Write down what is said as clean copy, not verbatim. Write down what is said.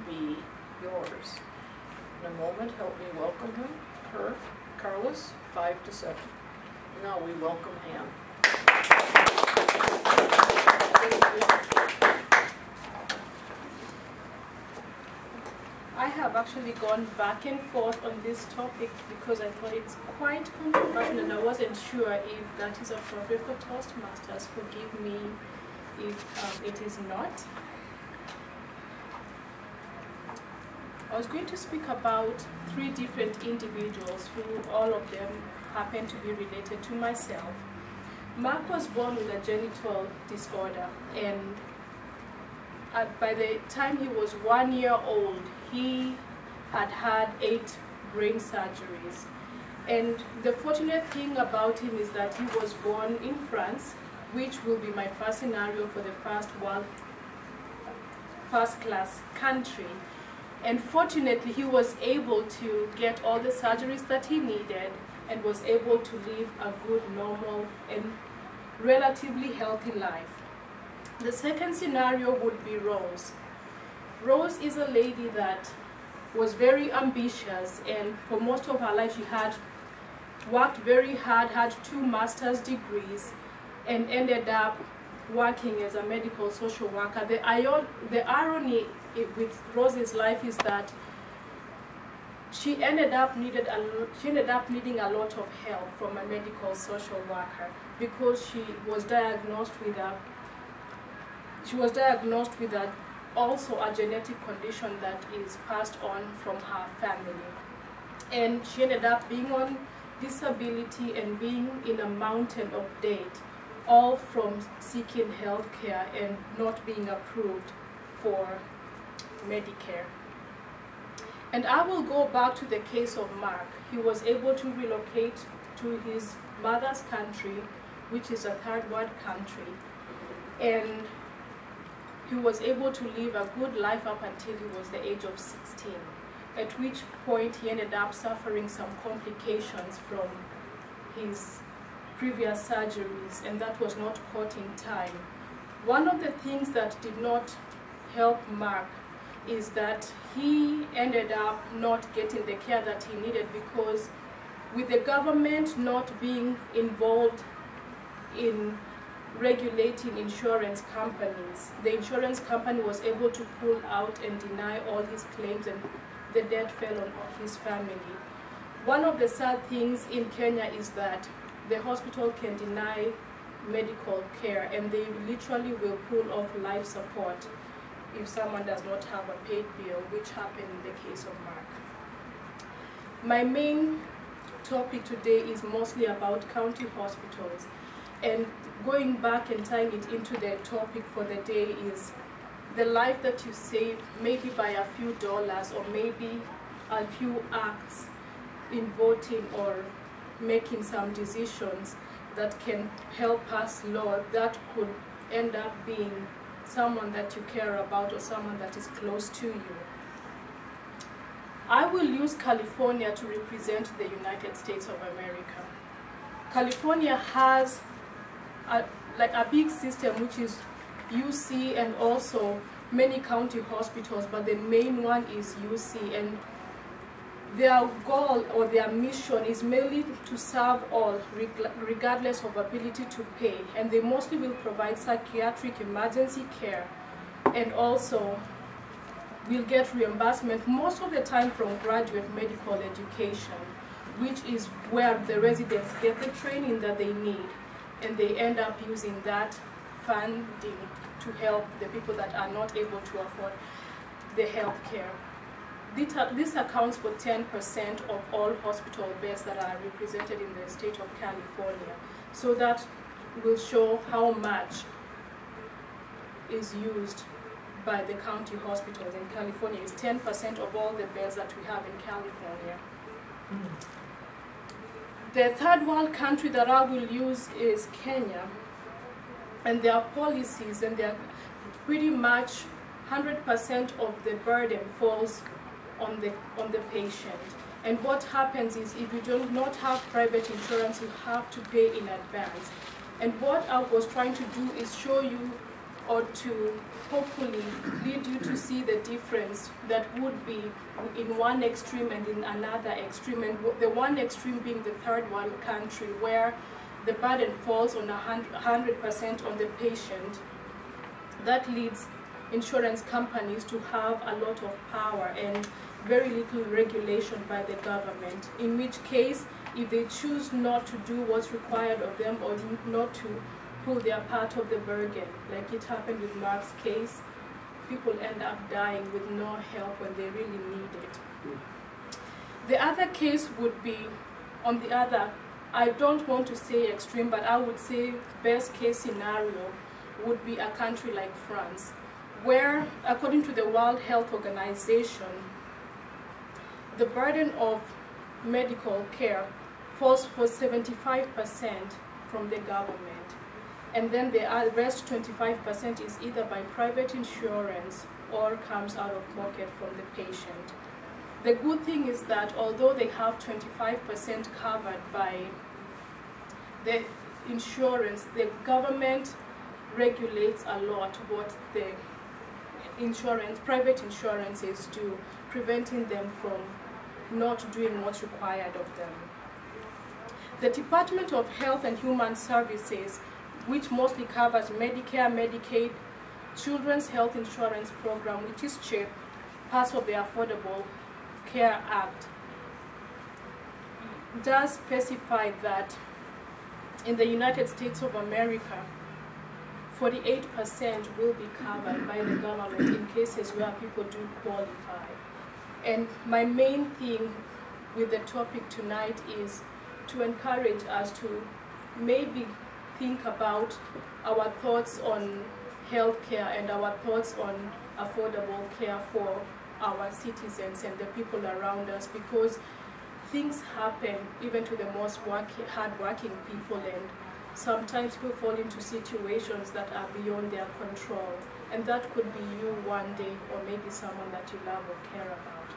be yours. In a moment, help me welcome him, her, Carlos, 5 to 7. Now we welcome Anne. I have actually gone back and forth on this topic because I thought it's quite controversial and I wasn't sure if that is appropriate for Toastmasters. Forgive me if it is not. I was going to speak about 3 different individuals who all of them happen to be related to myself. Mark was born with a genital disorder, and by the time he was 1 year old, he had had 8 brain surgeries. And the fortunate thing about him is that he was born in France, which will be my first scenario for the first class country. And fortunately, he was able to get all the surgeries that he needed and was able to live a good, normal, and relatively healthy life. The second scenario would be Rose. Rose is a lady that was very ambitious, and for most of her life she had worked very hard, had 2 master's degrees, and ended up working as a medical social worker. The irony with Rose's life is that she ended up needing a lot of help from a medical social worker because she was diagnosed with also a genetic condition that is passed on from her family. And she ended up being on disability and being in a mountain of debt, all from seeking health care and not being approved for Medicare. And I will go back to the case of Mark. He was able to relocate to his mother's country, which is a 3rd world country, and he was able to live a good life up until he was the age of 16, at which point he ended up suffering some complications from his previous surgeries, and that was not caught in time. One of the things that did not help Mark is that he ended up not getting the care that he needed because with the government not being involved in regulating insurance companies, the insurance company was able to pull out and deny all his claims, and the debt fell on his family. One of the sad things in Kenya is that the hospital can deny medical care, and they literally will pull off life support if someone does not have a paid bill, which happened in the case of Mark. My main topic today is mostly about county hospitals, and going back and tying it into the topic for the day is the life that you save, maybe by a few dollars or maybe a few acts in voting or making some decisions that can help pass law that could end up being someone that you care about or someone that is close to you. I will use California to represent the United States of America. California has a big system, which is UC and also many county hospitals, but the main one is UC, and their goal or their mission is mainly to serve all regardless of ability to pay, and they mostly will provide psychiatric emergency care and also will get reimbursement most of the time from graduate medical education, which is where the residents get the training that they need, and they end up using that funding to help the people that are not able to afford the health care. This accounts for 10% of all hospital beds that are represented in the state of California. So that will show how much is used by the county hospitals in California. It's 10% of all the beds that we have in California. The 3rd world country that I will use is Kenya, and their policies, and they're pretty much 100% of the burden falls on the patient. And what happens is, if you do not have private insurance, you have to pay in advance. And what I was trying to do is show you or to hopefully lead you to see the difference that would be in one extreme and in another extreme, and the one extreme being the third world country, where the burden falls on 100% on the patient. That leads insurance companies to have a lot of power and very little regulation by the government, in which case, if they choose not to do what's required of them or not to pull their part of the bargain, like it happened with Mark's case, people end up dying with no help when they really need it. The other case would be on the other, I don't want to say extreme, but I would say best case scenario would be a country like France, where, according to the World Health Organization, the burden of medical care falls for 75% from the government. And then the rest 25% is either by private insurance or comes out of pocket from the patient. The good thing is that although they have 25% covered by the insurance, the government regulates a lot what the private insurances do, preventing them from not doing what's required of them. The Department of Health and Human Services, which mostly covers Medicare, Medicaid, Children's Health Insurance Program, which is CHIP, parts of the Affordable Care Act, does specify that in the United States of America, 48% will be covered by the government in cases where people do qualify. And my main thing with the topic tonight is to encourage us to maybe think about our thoughts on healthcare and our thoughts on affordable care for our citizens and the people around us, because things happen even to the most hard-working people, and sometimes people fall into situations that are beyond their control, and that could be you one day, or maybe someone that you love or care about.